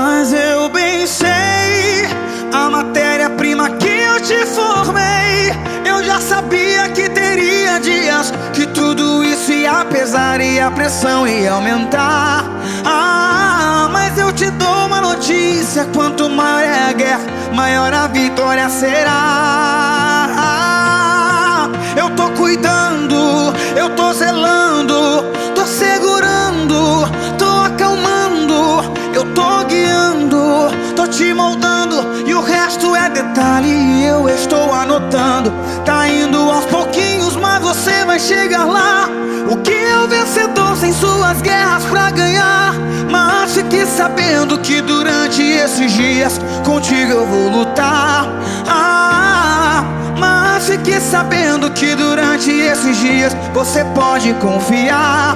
Mas eu bem sei a matéria-prima que eu te formei. Eu já sabia que teria dias que tudo isso ia pesar e a pressão ia aumentar. Mas eu te dou uma notícia: quanto maior é a guerra, maior a vitória será. Eu tô cuidando, eu tô zelando, tô segurando, tô acalmando, eu tô guiando, tô te moldando, e o resto é detalhe e eu estou anotando. Tá indo aos pouquinhos, mas você vai chegar lá. O que é o vencedor sem suas guerras pra ganhar? Mas fique sabendo que durante esses dias contigo eu vou lutar. Mas fique sabendo que durante esses dias você pode confiar.